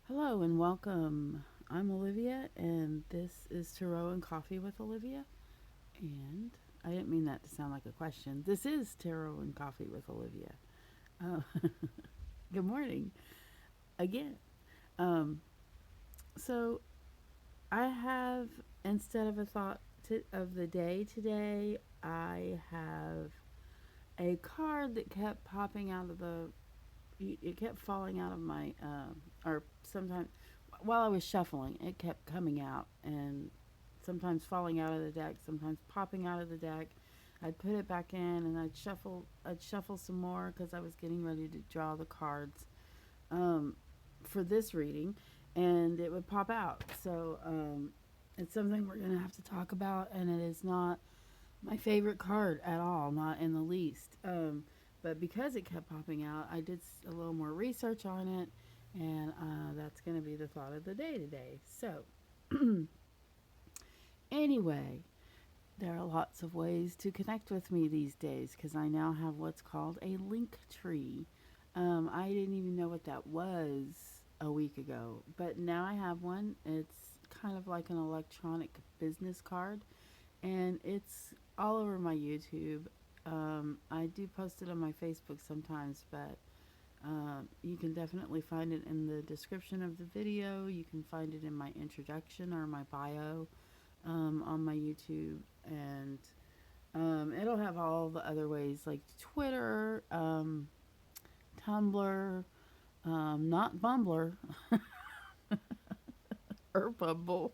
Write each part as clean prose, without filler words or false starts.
Hello and welcome. I'm Olivia, and this is Tarot and Coffee with Olivia. And I didn't mean that to sound like a question. This is Tarot and Coffee with Olivia. Uh, good morning again. Um, so I have, instead of a thought of the day today, I have a card that kept popping out of the. It kept falling out of my, or sometimes while I was shuffling, it kept coming out and sometimes falling out of the deck, sometimes popping out of the deck. I'd put it back in and I'd shuffle some more because I was getting ready to draw the cards um, for this reading, and it would pop out. So it's something we're gonna have to talk about, and it is not my favorite card at all, not in the least. But because it kept popping out, I did a little more research on it, and that's going to be the thought of the day today. So, anyway, there are lots of ways to connect with me these days because I now have what's called a link tree. I didn't even know what that was a week ago, but now I have one. It's kind of like an electronic business card, and it's all over my YouTube. I do post it on my Facebook sometimes, but you can definitely find it in the description of the video. You can find it in my introduction or my bio on my YouTube, and it'll have all the other ways like Twitter, Tumblr, not Bumbler or Bumble.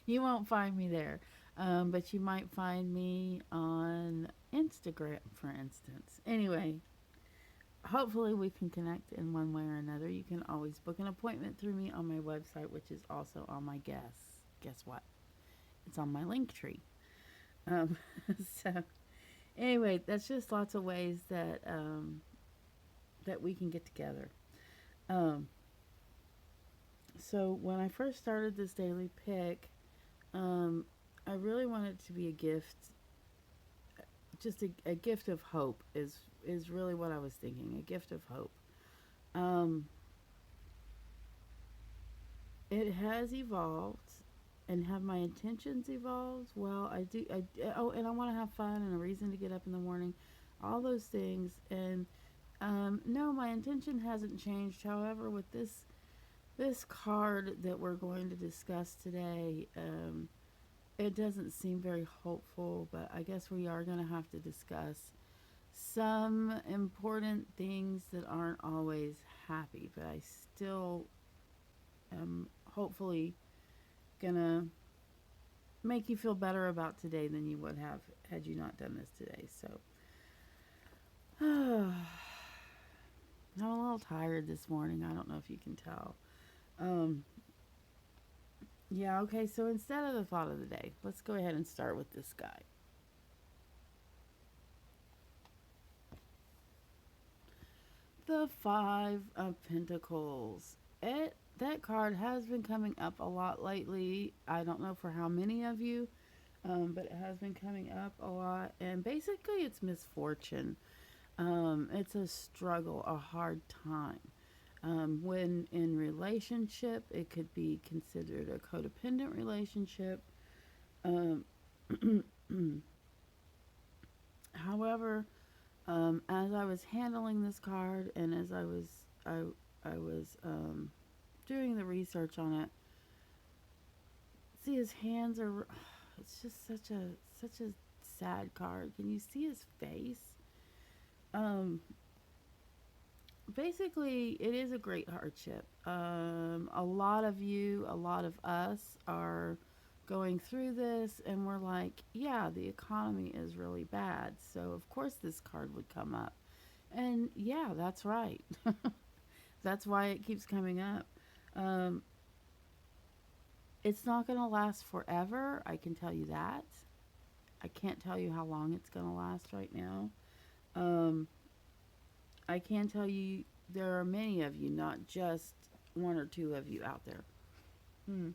You won't find me there. But you might find me on Instagram, for instance. Anyway, hopefully we can connect in one way or another. You can always book an appointment through me on my website, which is also on my Guess what? It's on my link tree. Um, so anyway, that's just lots of ways that we can get together. Um, so when I first started this daily pick, um, I really wanted it to be a gift, just a gift of hope is really what I was thinking, a gift of hope. Um, it has evolved, and have my intentions evolved? Well, I do. Oh, and I want to have fun and a reason to get up in the morning, all those things. And no, my intention hasn't changed. However, with this card that we're going to discuss today, it doesn't seem very hopeful. But I guess we are going to have to discuss some important things that aren't always happy. But I still am hopefully gonna make you feel better about today than you would have had you not done this today. So, I'm a little tired this morning. I don't know if you can tell. Um, yeah, okay, so instead of the thought of the day, let's go ahead and start with this guy. The Five of Pentacles. That card has been coming up a lot lately. I don't know for how many of you, but it has been coming up a lot. And basically, it's misfortune. It's a struggle, a hard time. When in relationship, it could be considered a codependent relationship. Um, however, as I was handling this card and as I was doing the research on it, see his hands are. It's just such a sad card. Can you see his face? Um, Basically, it is a great hardship. A lot of you, a lot of us are going through this, and we're like, yeah, the economy is really bad. So, of course, this card would come up. And yeah, that's right. That's why it keeps coming up. Um, it's not going to last forever. I can tell you that. I can't tell you how long it's going to last right now. Um, I can tell you there are many of you, not just one or two of you out there. Hmm.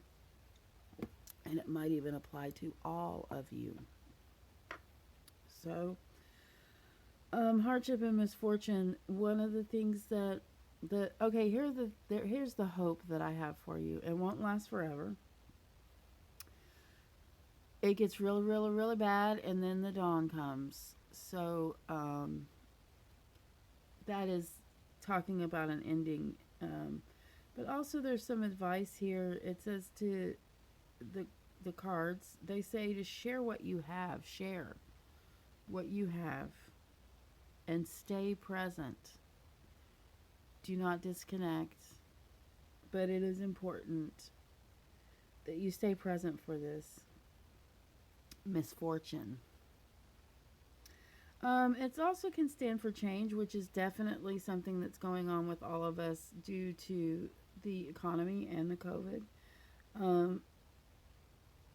And it might even apply to all of you. So, hardship and misfortune, one of the things that The okay, here's the hope that I have for you. It won't last forever. It gets really, really, really bad, and then the dawn comes. So that is talking about an ending. But also, there's some advice here. It says to the the cards. They say to share what you have. Share what you have, and stay present. Do not disconnect. But it is important that you stay present for this misfortune. It also can stand for change, which is definitely something that's going on with all of us due to the economy and the COVID. Um,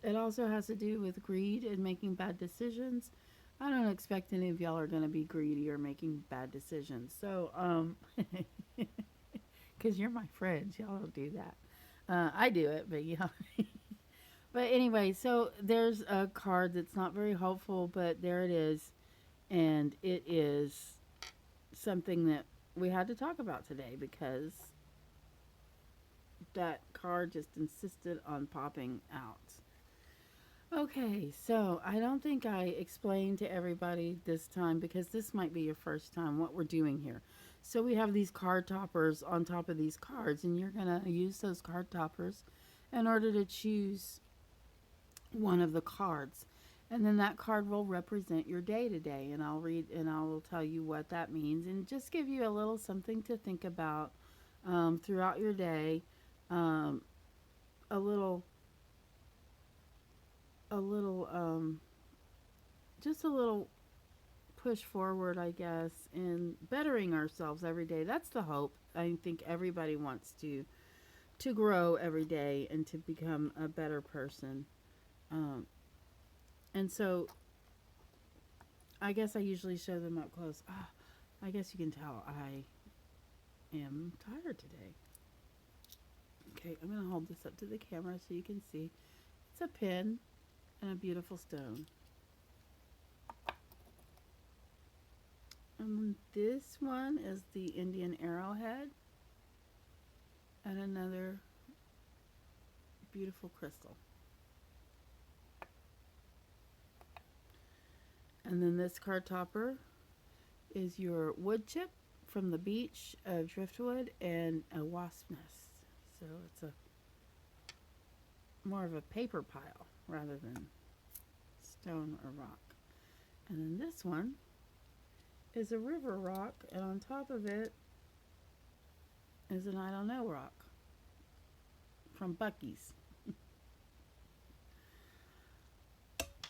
it also has to do with greed and making bad decisions. I don't expect any of y'all are going to be greedy or making bad decisions. So, because you're my friends, y'all don't do that. I do it, but y'all. But anyway, so there's a card that's not very hopeful, but there it is. And it is something that we had to talk about today because that card just insisted on popping out. Okay, so I don't think I explained to everybody this time because this might be your first time what we're doing here. So we have these card toppers on top of these cards, and you're going to use those card toppers in order to choose one of the cards. And then that card will represent your day to day. And I'll read and I will tell you what that means and just give you a little something to think about throughout your day. Um, a little, a little, just a little push forward, I guess, in bettering ourselves every day. That's the hope. I think everybody wants to grow every day and to become a better person. Um, and so I guess I usually show them up close. I guess you can tell I am tired today. Okay, I'm going to hold this up to the camera so you can see. It's a pin and a beautiful stone. And this one is the Indian arrowhead and another beautiful crystal. And then this card topper is your wood chip from the beach of driftwood and a wasp nest. So it's a more of a paper pile rather than stone or rock. And then this one is a river rock, and on top of it is an I don't know rock from Bucky's.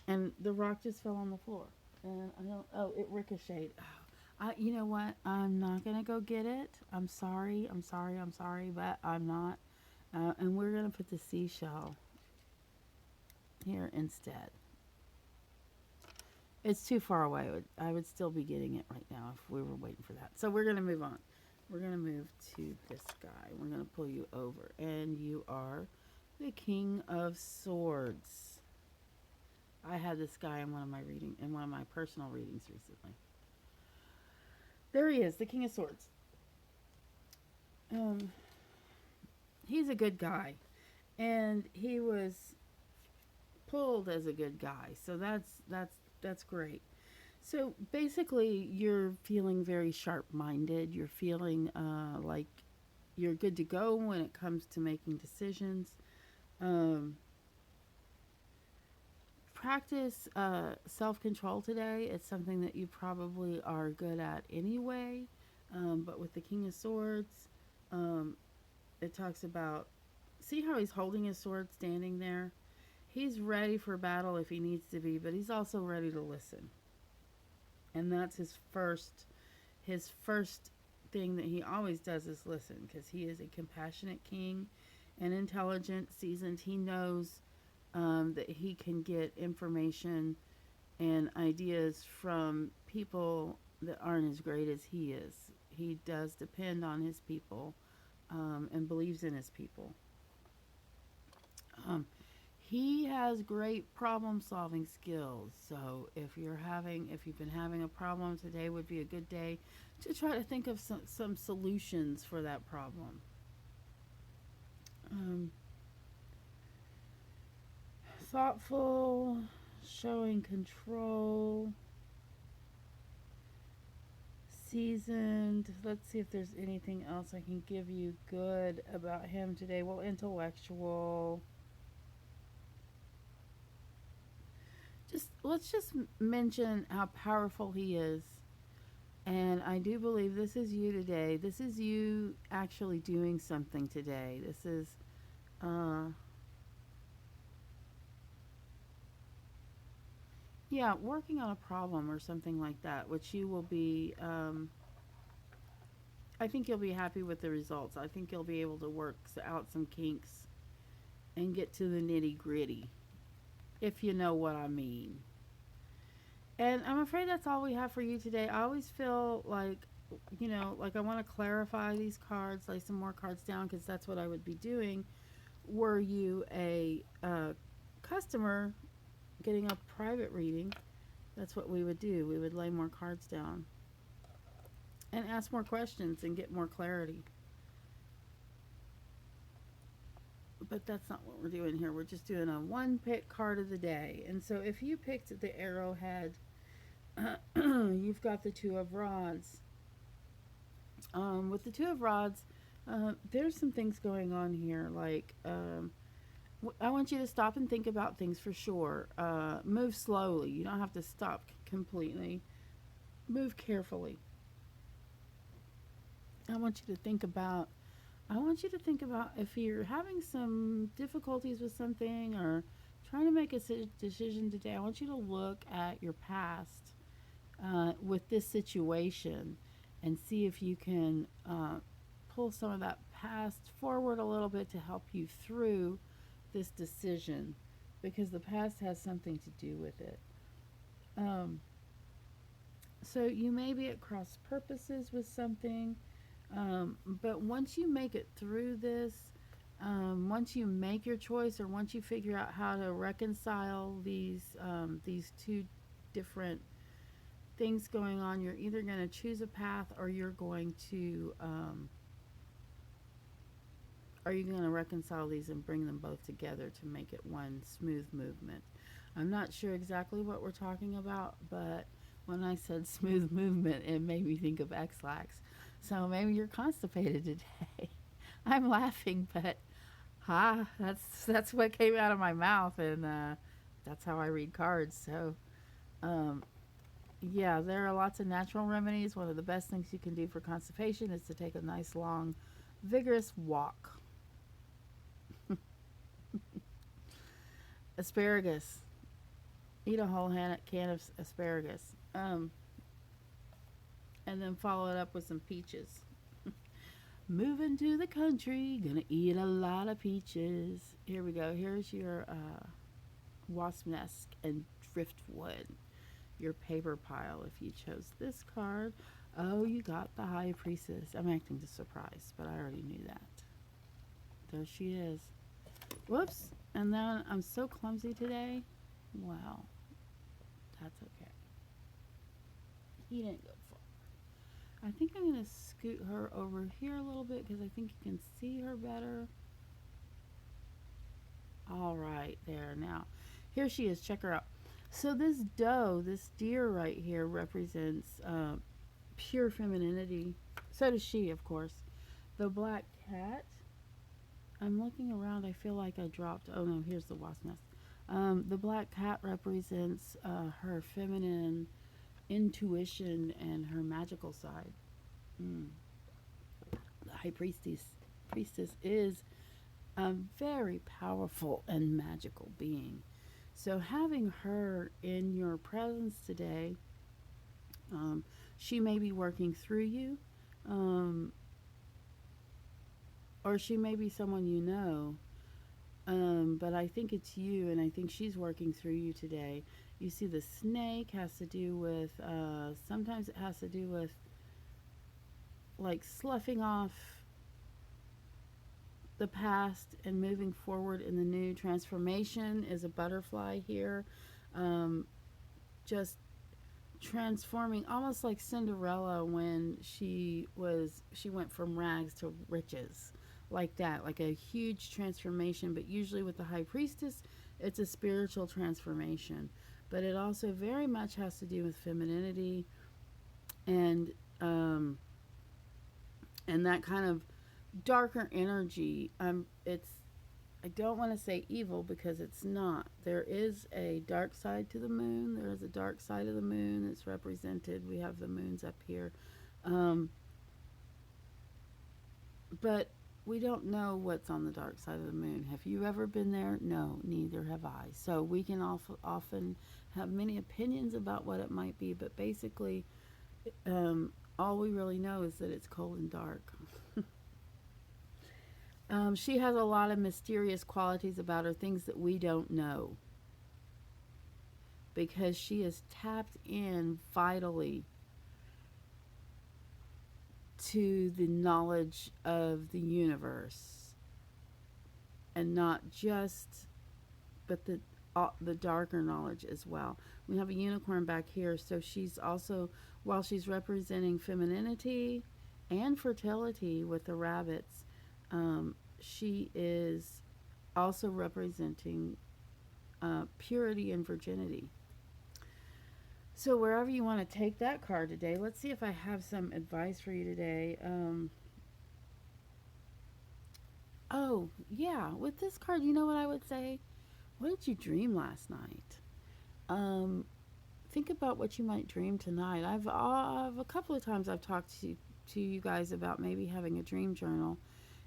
And the rock just fell on the floor. And I don't, oh, it ricocheted. You know what? I'm not going to go get it. I'm sorry, but I'm not. And we're going to put the seashell here instead. It's too far away. I would still be getting it right now if we were waiting for that. So we're going to move on. We're going to move to this guy. We're going to pull you over. And you are the King of Swords. I had this guy in one of my personal readings recently. There he is, the King of Swords. He's a good guy. And he was pulled as a good guy. So that's great. So basically, you're feeling very sharp-minded. You're feeling like you're good to go when it comes to making decisions. Practice self-control today. It's something that you probably are good at anyway. But with the King of Swords, it talks about, see how he's holding his sword standing there? He's ready for battle if he needs to be, but he's also ready to listen. And that's his first thing that he always does is listen, because he is a compassionate king and intelligent, seasoned. He knows that he can get information and ideas from people that aren't as great as he is. He does depend on his people and believes in his people. He has great problem solving skills. So if you've been having a problem, today would be a good day to try to think of some solutions for that problem. Um, Thoughtful, showing control, seasoned. Let's see if there's anything else I can give you good about him today. Well, intellectual. Just let's just mention how powerful he is. And I do believe this is you today. This is you actually doing something today. This is uh yeah, working on a problem or something like that, which you will be I think you'll be happy with the results. I think you'll be able to work out some kinks and get to the nitty-gritty, if you know what I mean. And I'm afraid that's all we have for you today. I always feel like, like I want to clarify these cards, lay some more cards down, because that's what I would be doing. Were you a customer getting a private reading, that's what we would do. We would lay more cards down and ask more questions and get more clarity. But that's not what we're doing here. We're just doing a one pick card of the day. And so if you picked the arrowhead, you've got the two of rods. With the two of rods, there's some things going on here. Like, I want you to stop and think about things for sure. Move slowly. You don't have to stop completely. Move carefully. I want you to think about if you're having some difficulties with something or trying to make a decision today. I want you to look at your past with this situation and see if you can pull some of that past forward a little bit to help you through this decision, because the past has something to do with it. Um, so you may be at cross purposes with something, but once you make it through this, once you make your choice, or once you figure out how to reconcile these two different things going on, you're either going to choose a path, or you're going to reconcile these and bring them both together to make it one smooth movement. I'm not sure exactly what we're talking about, but when I said smooth movement, it made me think of X-Lax. So maybe you're constipated today. I'm laughing, but that's what came out of my mouth, and that's how I read cards. So, yeah, there are lots of natural remedies. One of the best things you can do for constipation is to take a nice, long, vigorous walk. Asparagus. Eat a whole can of asparagus. And then follow it up with some peaches. Moving to the country, gonna eat a lot of peaches. Here we go. Here's your wasp nest and driftwood. Your paper pile if you chose this card. Oh, you got the High Priestess. I'm acting surprised, but I already knew that. There she is. Whoops. And then I'm so clumsy today. Wow. That's okay. He didn't go far. I think I'm going to scoot her over here a little bit because I think you can see her better. All right, there. Now, here she is. Check her out. So this doe, this deer right here, represents pure femininity. So does she, of course. The black cat, I'm looking around. I feel like I dropped. Oh, no, here's the wasp nest. The black cat represents her feminine intuition and her magical side. The high priestess is a very powerful and magical being. So having her in your presence today, she may be working through you, or she may be someone you know. But I think it's you, and I think she's working through you today. You see, the snake has to do with, sometimes it has to do with like sloughing off the past and moving forward in the new. Transformation is a butterfly here. Just transforming, almost like Cinderella when she went from rags to riches, like that, like a huge transformation. But usually with the high priestess, it's a spiritual transformation, but it also very much has to do with femininity and that kind of darker energy. It's, I don't want to say evil because it's not. There is a dark side to the moon. There is a dark side of the moon that's represented. We have the moons up here. But we don't know what's on the dark side of the moon. Have you ever been there? No, neither have I. So we can often have many opinions about what it might be, but basically, all we really know is that it's cold and dark. She has a lot of mysterious qualities about her, things that we don't know, because she is tapped in vitally to the knowledge of the universe, and not just, but the darker knowledge as well. We have a unicorn back here, so she's also, while she's representing femininity and fertility with the rabbits, she is also representing purity and virginity. So wherever you want to take that card today, let's see if I have some advice for you today. Oh, yeah, with this card, you know what I would say? What did you dream last night? Think about what you might dream tonight. I've a couple of times I've talked to you guys about maybe having a dream journal,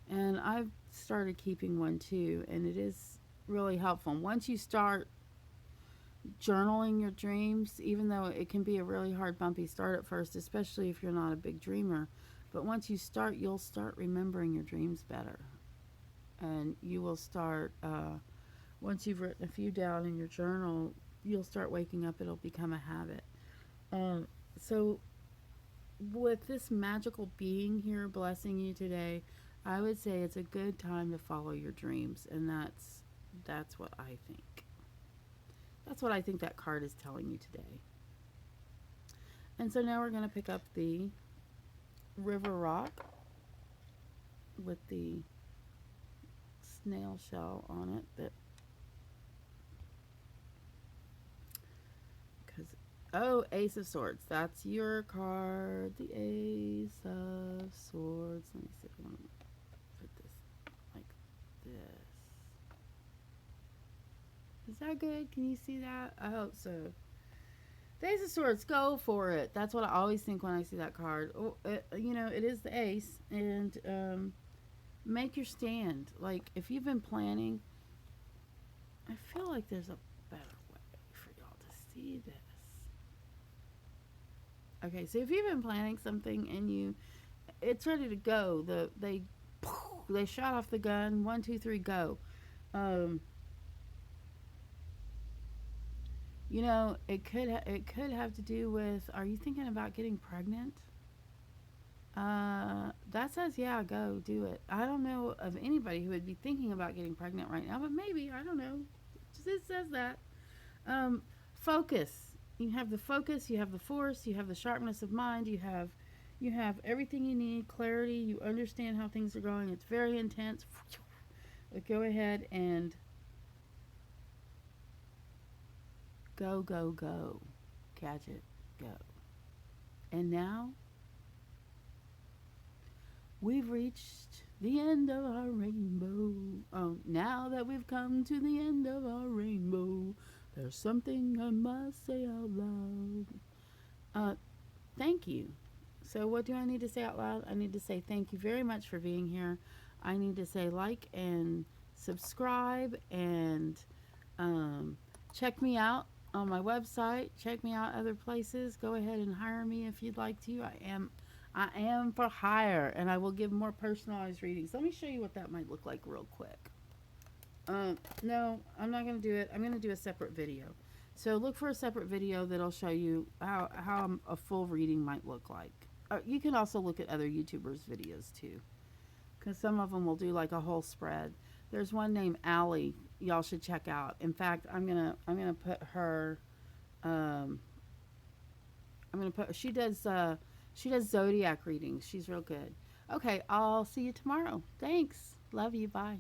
and I've started keeping one too, and it is really helpful. Once you start journaling your dreams, even though it can be a really hard, bumpy start at first, especially if you're not a big dreamer, but once you start, you'll start remembering your dreams better. And you will start, once you've written a few down in your journal, you'll start waking up, it'll become a habit. So with this magical being here blessing you today, I would say it's a good time to follow your dreams, and that's what I think. That's what I think that card is telling you today. And so now we're going to pick up the river rock with the snail shell on it. That, because, oh, Ace of Swords. That's your card. The Ace of Swords. Let me see if I want to put this like this. Is that good? Can you see that? I hope so. The Ace of Swords, go for it. That's what I always think when I see that card. Oh, you know, it is the ace, and make your stand. Like, if you've been planning, I feel like there's a better way for y'all to see this. Okay, so if you've been planning something and it's ready to go, they shot off the gun. 1, 2, 3, go. You know, it could have to do with, are you thinking about getting pregnant? That says, yeah, go do it. I don't know of anybody who would be thinking about getting pregnant right now, but maybe, I don't know. It says that. Focus. You have the focus, you have the force, you have the sharpness of mind, you have everything you need, clarity, you understand how things are going. It's very intense. But go ahead and go, go, go. Catch it. Go. And now, we've reached the end of our rainbow. Oh, now that we've come to the end of our rainbow, there's something I must say out loud. Thank you. So what do I need to say out loud? I need to say thank you very much for being here. I need to say like and subscribe, and check me out on my website. Check me out other places. Go ahead and hire me if you'd like to. I am for hire, and I will give more personalized readings. Let me show you what that might look like real quick. No, I'm not going to do it. I'm going to do a separate video. So look for a separate video that'll show you how a full reading might look like. You can also look at other YouTubers' videos too, because some of them will do like a whole spread. There's one named Allie. Y'all should check out. In fact, I'm gonna put her. Um, I'm gonna put. She does zodiac readings. She's real good. Okay, I'll see you tomorrow. Thanks. Love you. Bye.